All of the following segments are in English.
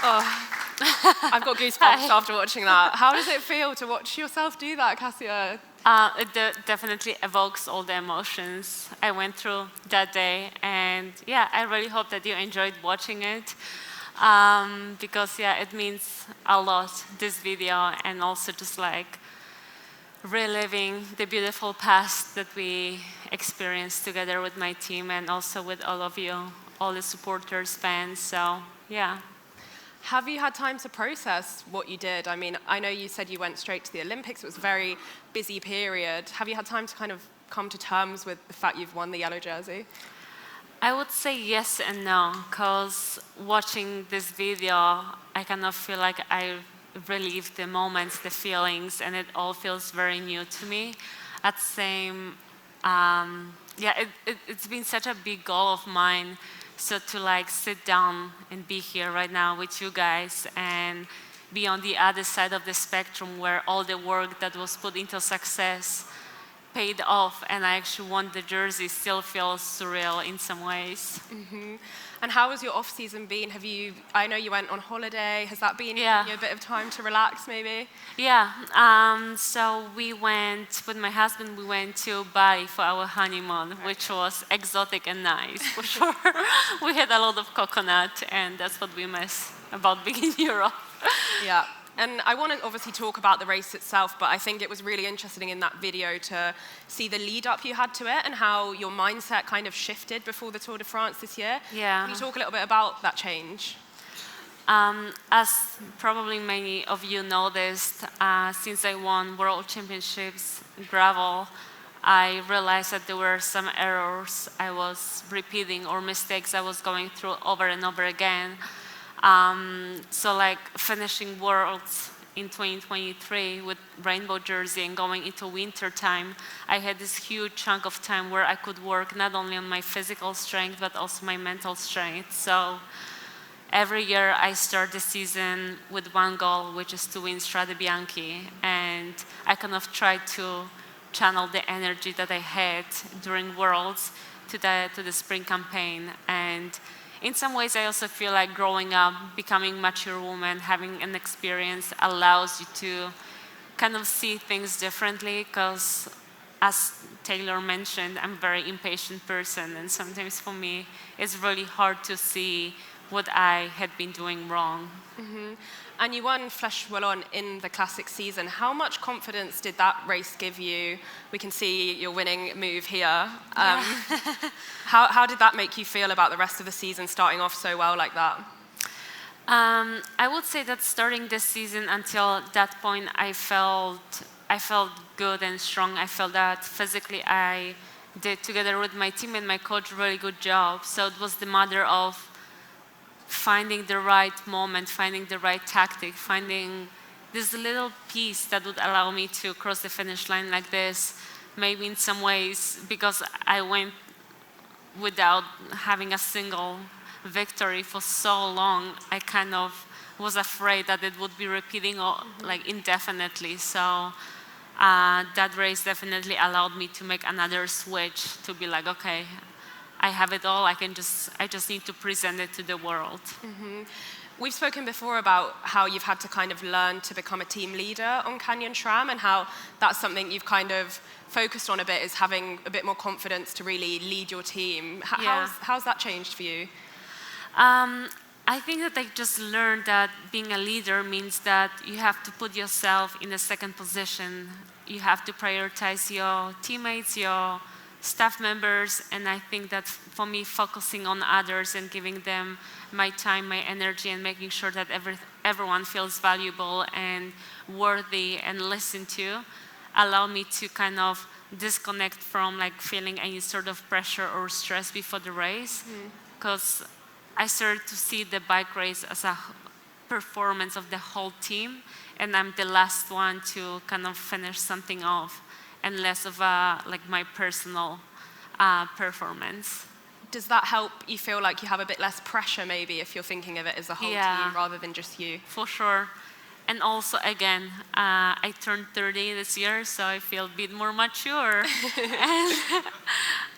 Oh, I've got goosebumps after watching that. How does it feel to watch yourself do that, Kasia? It definitely evokes all the emotions I went through that day. And yeah, I really hope that you enjoyed watching it. Because yeah, it means a lot, this video, and also just like reliving the beautiful past that we experienced together with my team and also with all of you, all the supporters, fans, so yeah. Have you had time to process what you did? I mean, I know you said you went straight to the Olympics. It was a very busy period. Have you had time to kind of come to terms with the fact you've won the yellow jersey? I would say yes and no, because watching this video, I kind of feel like I relive the moments, the feelings, and it all feels very new to me. At the same, it's been such a big goal of mine. So to like sit down and be here right now with you guys and be on the other side of the spectrum where all the work that was put into success paid off and I actually won the jersey still feels surreal in some ways. Mm-hmm. And how has your off-season been? I know you went on holiday. Has that been a bit of time to relax maybe? Yeah, so we went, with my husband, we went to Bali for our honeymoon, which was exotic and nice, for sure. We had a lot of coconut and that's what we miss about being in Europe. Yeah. And I want to obviously talk about the race itself, but I think it was really interesting in that video to see the lead up you had to it and how your mindset kind of shifted before the Tour de France this year. Yeah. Can you talk a little bit about that change? As probably many of you noticed, since I won World Championships gravel, I realized that there were some errors I was repeating or mistakes I was going through over and over again. So like finishing Worlds in 2023 with rainbow jersey and going into winter time, I had this huge chunk of time where I could work not only on my physical strength, but also my mental strength. So every year I start the season with one goal, which is to win Strade Bianche. And I kind of tried to channel the energy that I had during Worlds to the spring campaign. And in some ways, I also feel like growing up, becoming a mature woman, having an experience allows you to kind of see things differently because, as Taylor mentioned, I'm a very impatient person, and sometimes for me, it's really hard to see what I had been doing wrong. Mm-hmm. And you won Flèche Wallonne in the classic season. How much confidence did that race give you? We can see your winning move here. How did that make you feel about the rest of the season, starting off so well like that? I would say that starting this season until that point, I felt good and strong. I felt that physically I did, together with my team and my coach, a really good job. So it was the matter of finding the right moment, finding the right tactic, finding this little piece that would allow me to cross the finish line like this. Maybe in some ways, because I went without having a single victory for so long, I kind of was afraid that it would be repeating like indefinitely. So that race definitely allowed me to make another switch to be like, okay, I have it all. I just need to present it to the world. Mm-hmm. We've spoken before about how you've had to kind of learn to become a team leader on Canyon SRAM and how that's something you've kind of focused on a bit, is having a bit more confidence to really lead your team. How's that changed for you? I think that I just learned that being a leader means that you have to put yourself in the second position. You have to prioritize your teammates, your staff members, and I think that for me, focusing on others and giving them my time, my energy, and making sure that everyone feels valuable and worthy and listened to, allow me to kind of disconnect from like feeling any sort of pressure or stress before the race, because I started to see the bike race as a performance of the whole team, and I'm the last one to kind of finish something off, and less of like my personal performance. Does that help you feel like you have a bit less pressure maybe if you're thinking of it as a whole team rather than just you? For sure. And also, again, I turned 30 this year, so I feel a bit more mature. And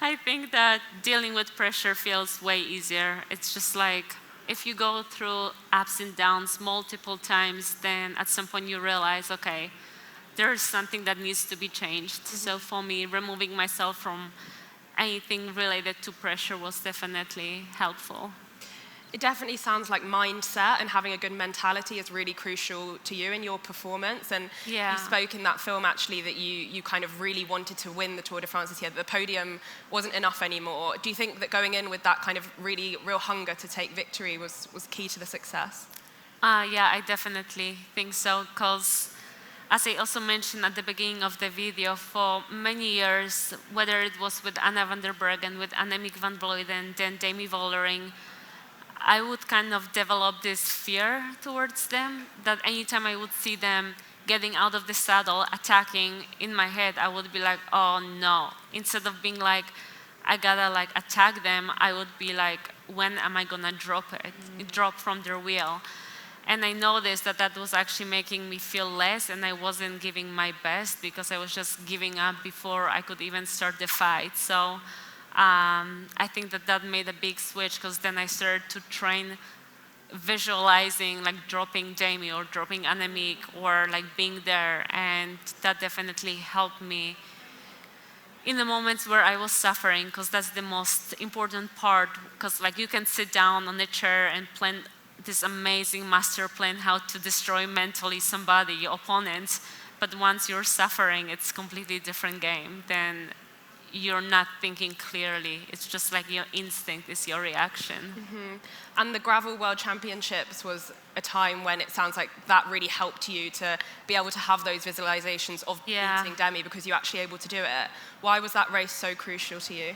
I think that dealing with pressure feels way easier. It's just like if you go through ups and downs multiple times, then at some point you realize, okay, there is something that needs to be changed. So for me, removing myself from anything related to pressure was definitely helpful. It definitely sounds like mindset and having a good mentality is really crucial to you in your performance. And you spoke in that film actually that you kind of really wanted to win the Tour de France this year, that the podium wasn't enough anymore. Do you think that going in with that kind of really real hunger to take victory was key to the success? Yeah, I definitely think so, because as I also mentioned at the beginning of the video, for many years, whether it was with Anna van der Breggen, with Annemiek van Vleuten, then Demi Vollering, I would kind of develop this fear towards them, that anytime I would see them getting out of the saddle, attacking, in my head, I would be like, oh no. Instead of being like, I gotta like attack them, I would be like, when am I gonna drop it? Drop from their wheel. And I noticed that that was actually making me feel less, and I wasn't giving my best because I was just giving up before I could even start the fight. So I think that made a big switch, because then I started to train visualizing like dropping Demi or dropping Annemiek or like being there, and that definitely helped me in the moments where I was suffering, because that's the most important part, because like you can sit down on a chair and plan this amazing master plan how to destroy mentally somebody, your opponent, but once you're suffering, it's a completely different game. Then you're not thinking clearly. It's just like your instinct is your reaction. And the Gravel World Championships was a time when it sounds like that really helped you to be able to have those visualizations of beating Demi, because you're actually able to do it. Why was that race so crucial to you?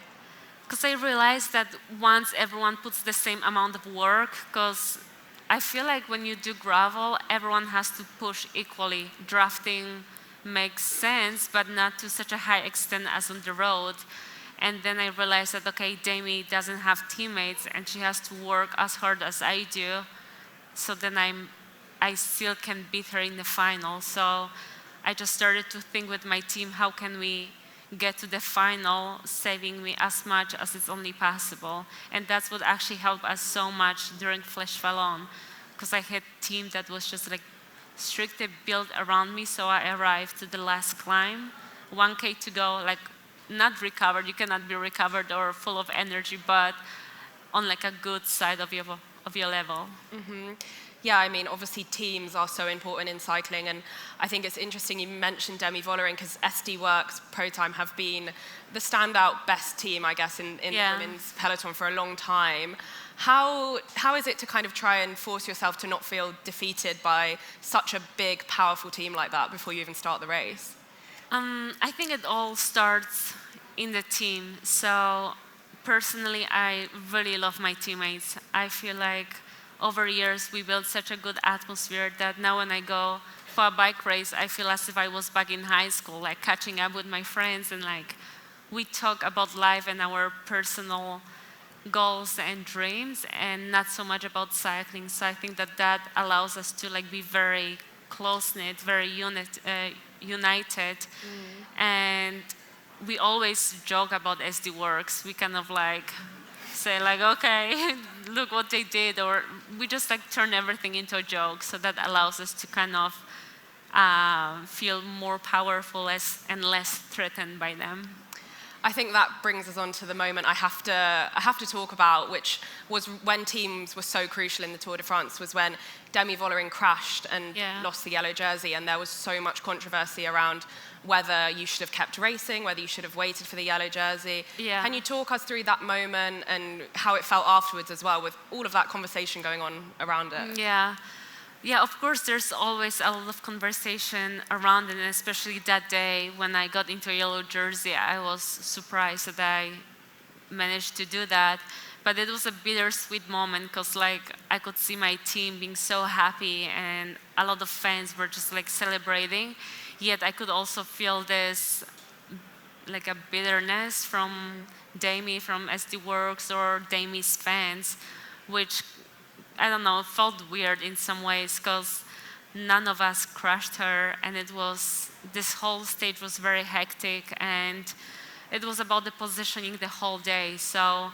Because I realized that once everyone puts the same amount of work, because I feel like when you do gravel, everyone has to push equally. Drafting makes sense, but not to such a high extent as on the road. And then I realized that, okay, Demi doesn't have teammates and she has to work as hard as I do. So then I still can beat her in the final. So I just started to think with my team, how can we get to the final, saving me as much as it's only possible. And that's what actually helped us so much during Flèche Wallonne, because I had a team that was just like strictly built around me. So I arrived to the last climb, 1K to go, like not recovered, you cannot be recovered or full of energy, but on like a good side of your level. Yeah, I mean, obviously teams are so important in cycling, and I think it's interesting you mentioned Demi Vollering, because SD Worx Pro Time have been the standout best team, I guess, in the women's peloton for a long time. How is it to kind of try and force yourself to not feel defeated by such a big, powerful team like that before you even start the race? I think it all starts in the team. So personally, I really love my teammates. I feel like over years we built such a good atmosphere that now when I go for a bike race, I feel as if I was back in high school, like catching up with my friends, and like we talk about life and our personal goals and dreams, and not so much about cycling. So I think that allows us to like be very close-knit, very united. And we always joke about SD Worx. We kind of like say like, okay, look what they did, or we just like turn everything into a joke. So that allows us to kind of feel more powerful and less threatened by them. I think that brings us on to the moment I have to talk about, which was when teams were so crucial in the Tour de France, was when Demi Vollering crashed and lost the yellow jersey, and there was so much controversy around whether you should have kept racing, whether you should have waited for the yellow jersey. Can you talk us through that moment and how it felt afterwards as well, with all of that conversation going on around it? Yeah, of course, there's always a lot of conversation around it, and especially that day when I got into a yellow jersey, I was surprised that I managed to do that. But it was a bittersweet moment, because like I could see my team being so happy, and a lot of fans were just like celebrating. Yet I could also feel this like a bitterness from Demi, from SD Worx, or Demi's fans, which I don't know, felt weird in some ways, because none of us crushed her, and this whole stage was very hectic, and it was about the positioning the whole day. So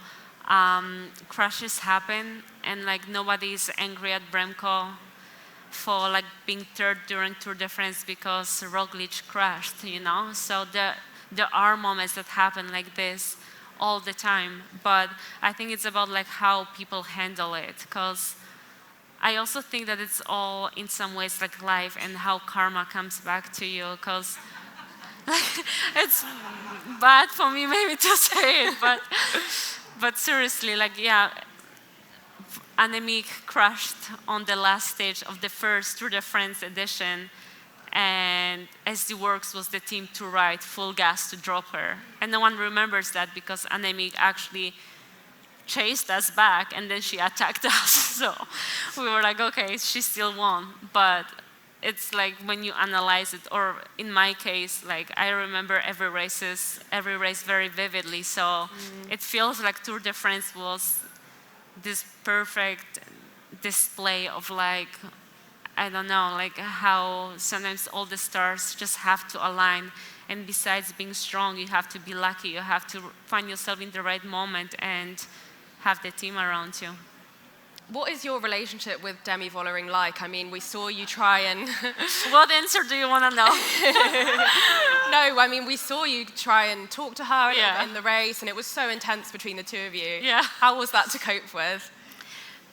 crashes happen, and like nobody is angry at Bremco for like being third during Tour de France because Roglic crashed, you know? So there are moments that happen like this all the time, but I think it's about like how people handle it, because I also think that it's all in some ways like life and how karma comes back to you, because it's bad for me maybe to say it, but seriously, like, yeah, Annemiek crashed on the last stage of the first Tour de France edition, and SD Worx was the team to ride full gas to drop her. And no one remembers that because Annemiek actually chased us back and then she attacked us. So we were like, okay, she still won. But it's like when you analyze it, or in my case, like I remember every race very vividly. So it feels like Tour de France was this perfect display of like, I don't know, like how sometimes all the stars just have to align. And besides being strong, you have to be lucky. You have to find yourself in the right moment and have the team around you. What is your relationship with Demi Vollering like? I mean, we saw you try and... What answer do you want to know? No, I mean, we saw you try and talk to her in the race, and it was so intense between the two of you. Yeah. How was that to cope with?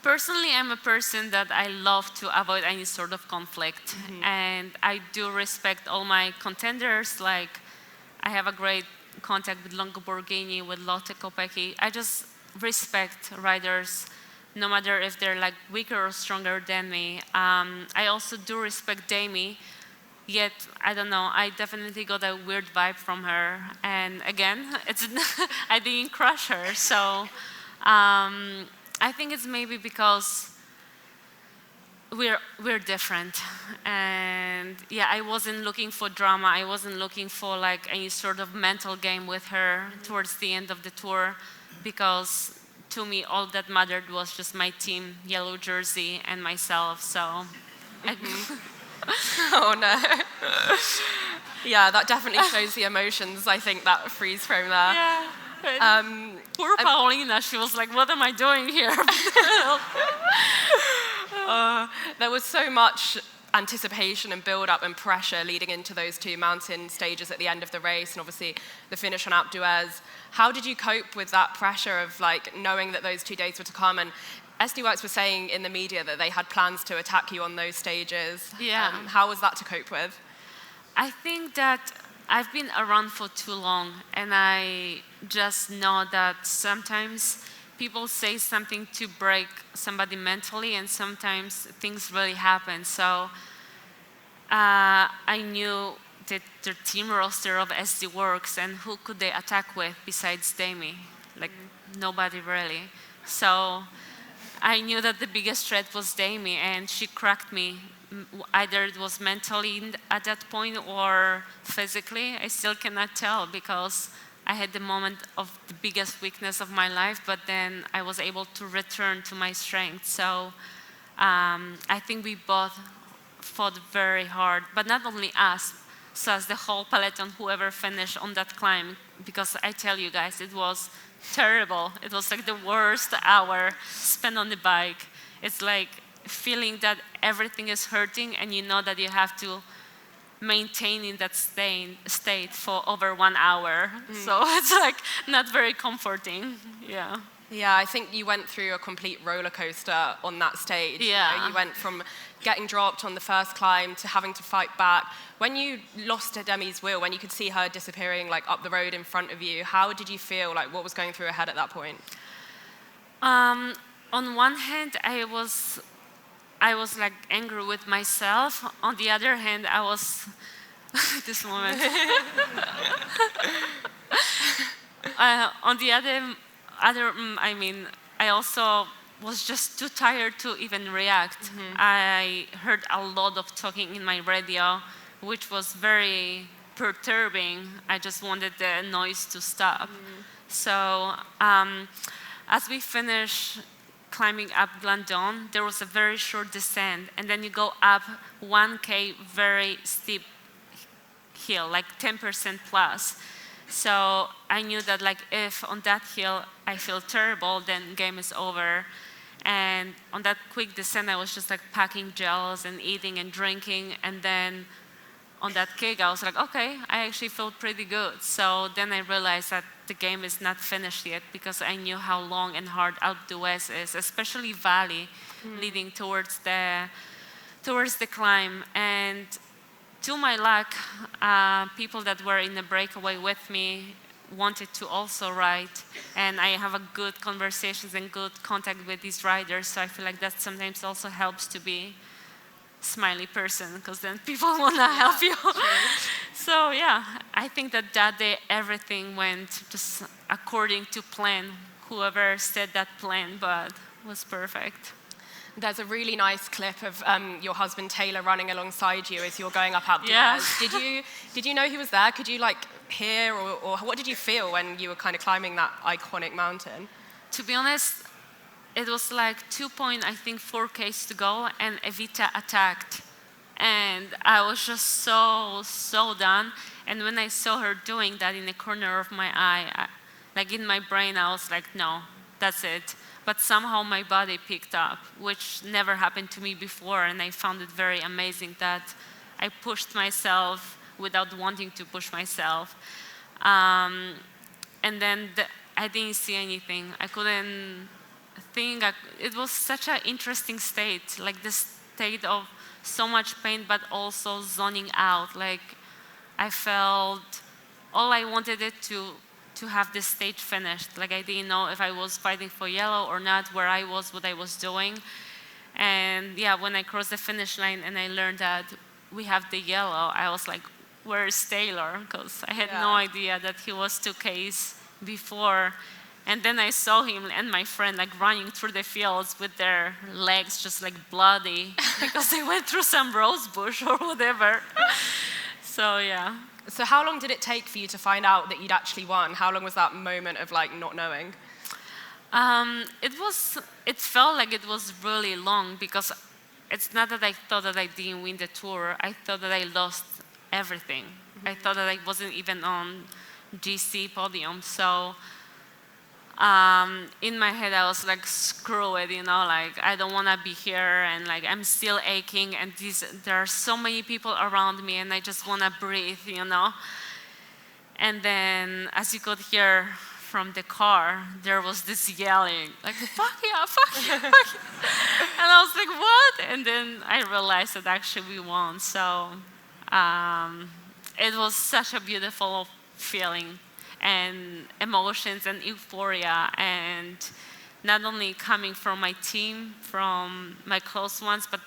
Personally, I'm a person that I love to avoid any sort of conflict. And I do respect all my contenders. Like, I have a great contact with Longo Borghini, with Lotte Kopecky. I just respect riders, no matter if they're like weaker or stronger than me. I also do respect Demi, yet, I don't know, I definitely got a weird vibe from her. And again, I didn't crush her, so I think it's maybe because we're different. And yeah, I wasn't looking for drama. I wasn't looking for like any sort of mental game with her towards the end of the tour, because to me, all that mattered was just my team, yellow jersey, and myself, so. Oh no. Yeah, that definitely shows the emotions, I think, that freeze frame there. Yeah. Poor Paulina, she was like, what am I doing here? There was so much anticipation and build-up and pressure leading into those two mountain stages at the end of the race, and obviously the finish on Alpe d'Huez. How did you cope with that pressure of like knowing that those 2 days were to come? And SD Worx was saying in the media that they had plans to attack you on those stages. Yeah. How was that to cope with? I think that I've been around for too long, and I just know that sometimes people say something to break somebody mentally, and sometimes things really happen. So I knew that the team roster of SD Worx, and who could they attack with besides Demi? Like, nobody really. So I knew that the biggest threat was Demi, and she cracked me. Either it was mentally at that point or physically. I still cannot tell, because I had the moment of the biggest weakness of my life, but then I was able to return to my strength. So I think we both fought very hard, but not only us, so as the whole peloton, whoever finished on that climb, because I tell you guys, it was terrible. It was like the worst hour spent on the bike. It's like feeling that everything is hurting, and you know that you have to maintain in that state for over 1 hour. So it's like not very comforting. Yeah. Yeah, I think you went through a complete roller coaster on that stage. Yeah. You went from getting dropped on the first climb to having to fight back. When you lost to Demi's wheel, when you could see her disappearing like up the road in front of you, how did you feel? Like, what was going through her head at that point? On one hand, I was like angry with myself. On the other hand, I was this moment. On the other, I mean, I also was just too tired to even react. I heard a lot of talking in my radio, which was very perturbing. I just wanted the noise to stop. So as we finished climbing up Blandon, there was a very short descent, and then you go up 1K very steep hill, like 10% plus. So I knew that like if on that hill I feel terrible, then game is over. And on that quick descent, I was just like packing gels and eating and drinking. And then on that kick, I was like, okay, I actually feel pretty good. So then I realized that the game is not finished yet, because I knew how long and hard Alpe d'Huez is, especially valley, leading towards the climb. And to my luck, people that were in the breakaway with me wanted to also ride, and I have a good conversations and good contact with these riders, so I feel like that sometimes also helps to be smiley person, because then people want to help you. So yeah, I think that day everything went just according to plan, whoever said that plan, but was perfect. There's a really nice clip of your husband Taylor running alongside you as you're going up Alpe Yeah. d'Huez. Did you know he was there? Could you like hear, or what did you feel when you were kind of climbing that iconic mountain? To be honest, it was like 4 Ks to go, and Evita attacked. And I was just so done. And when I saw her doing that in the corner of my eye, like in my brain, I was like, no, that's it. But somehow my body picked up, which never happened to me before. And I found it very amazing that I pushed myself without wanting to push myself. And then I didn't see anything. I couldn't think. It was such an interesting state, like this state of so much pain, but also zoning out. Like I felt all I wanted it to have this stage finished. Like I didn't know if I was fighting for yellow or not, where I was, what I was doing. And yeah, when I crossed the finish line and I learned that we have the yellow, I was like, where's Taylor? Because I had no idea that he was 2 Ks before. And then I saw him and my friend like running through the fields with their legs just like bloody because they went through some rose bush or whatever. So yeah. So how long did it take for you to find out that you'd actually won? How long was that moment of like not knowing? It felt like it was really long, because it's not that I thought that I didn't win the tour. I thought that I lost everything. I thought that I wasn't even on GC podium. So in my head, I was like, screw it, like I don't want to be here, and like I'm still aching, and there are so many people around me, and I just want to breathe, And then as you could hear from the car, there was this yelling, like, fuck yeah, fuck yeah, fuck yeah. And I was like, what? And then I realized that actually we won. So it was such a beautiful feeling, and emotions and euphoria, and not only coming from my team, from my close ones, but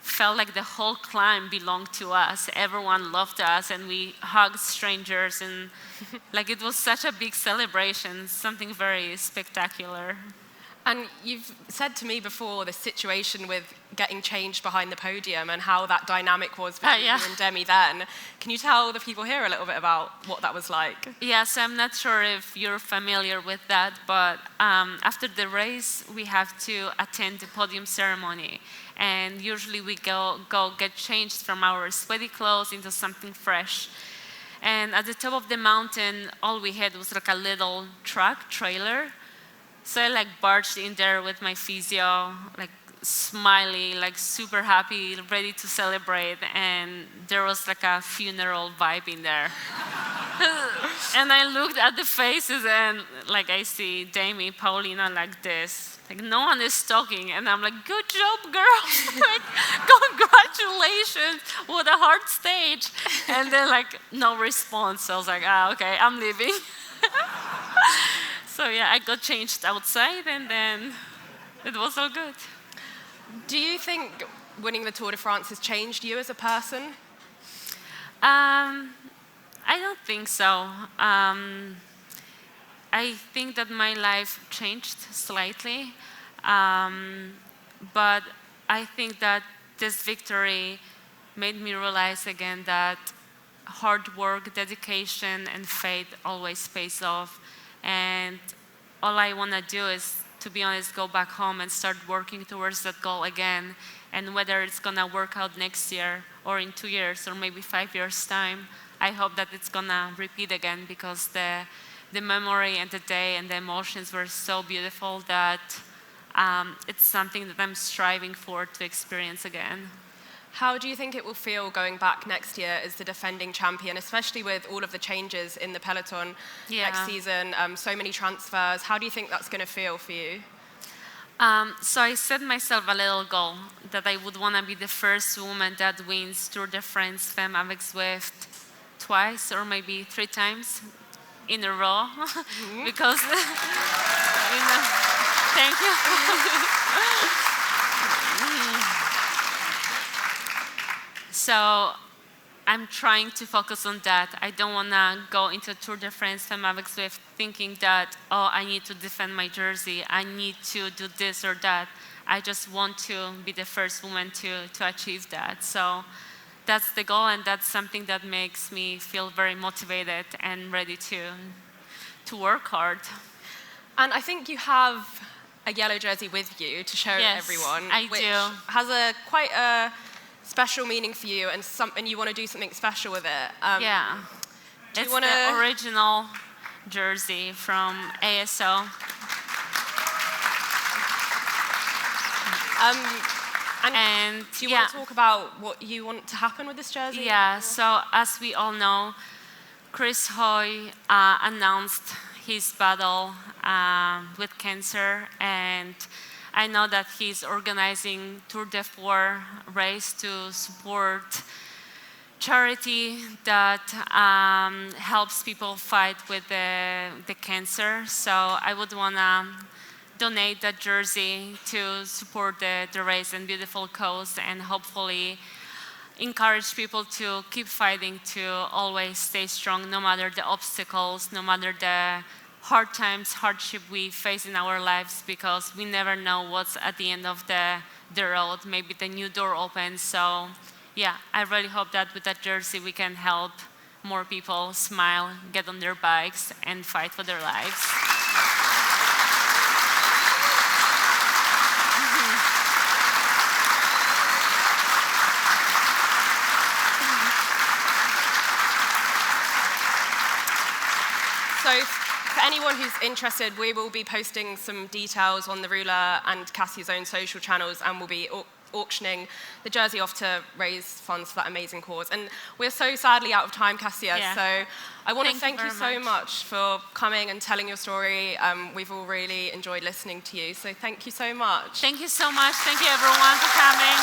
felt like the whole climb belonged to us. Everyone loved us, and we hugged strangers, and like it was such a big celebration, something very spectacular. And you've said to me before the situation with getting changed behind the podium and how that dynamic was between you and Demi then. Can you tell the people here a little bit about what that was like? Yes, I'm not sure if you're familiar with that, but after the race, we have to attend the podium ceremony. And usually we go get changed from our sweaty clothes into something fresh. And at the top of the mountain, all we had was like a little trailer. So I like barged in there with my physio, like smiley, like super happy, ready to celebrate. And there was like a funeral vibe in there. And I looked at the faces, and like I see Demi, Paulina like this. Like no one is talking, and I'm like, good job, girls. Like, congratulations, what a hard stage. And then like no response. So I was like, okay, I'm leaving. So yeah, I got changed outside, and then it was all good. Do you think winning the Tour de France has changed you as a person? I don't think so. I think that my life changed slightly, but I think that this victory made me realize again that hard work, dedication, and faith always pays off. And all I want to do is, to be honest, go back home and start working towards that goal again. And whether it's going to work out next year or in 2 years or maybe 5 years' time, I hope that it's gonna repeat again, because the memory and the day and the emotions were so beautiful that it's something that I'm striving for to experience again. How do you think it will feel going back next year as the defending champion, especially with all of the changes in the peloton next season, so many transfers? How do you think that's going to feel for you? So I set myself a little goal that I would want to be the first woman that wins Tour de France Femmes avec Zwift twice or maybe 3 times in a row. Because, thank you. So I'm trying to focus on that. I don't want to go into Tour de France Femmes avec Zwift thinking that, oh, I need to defend my jersey, I need to do this or that. I just want to be the first woman to achieve that. So that's the goal, and that's something that makes me feel very motivated and ready to work hard. And I think you have a yellow jersey with you to show everyone. Which has quite a special meaning for you, and you want to do something special with it. It's the original jersey from ASO. And do you want to talk about what you want to happen with this jersey? Yeah, so as we all know, Chris Hoy announced his battle with cancer, and I know that he's organizing Tour de France race to support charity that helps people fight with the cancer. So I would want to donate that jersey to support the race and beautiful cause, and hopefully encourage people to keep fighting, to always stay strong no matter the obstacles, no matter the hard times, hardship we face in our lives, because we never know what's at the end of the road. Maybe the new door opens. So yeah, I really hope that with that jersey we can help more people smile, get on their bikes, and fight for their lives. So for anyone who's interested, we will be posting some details on the Rouleur and Kasia's own social channels, and we'll be auctioning the jersey off to raise funds for that amazing cause. And we're so sadly out of time, Kasia, so I want to thank you so much for coming and telling your story. We've all really enjoyed listening to you, so thank you so much. Thank you so much. Thank you everyone for coming.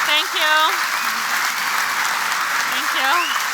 Thank you. Thank you.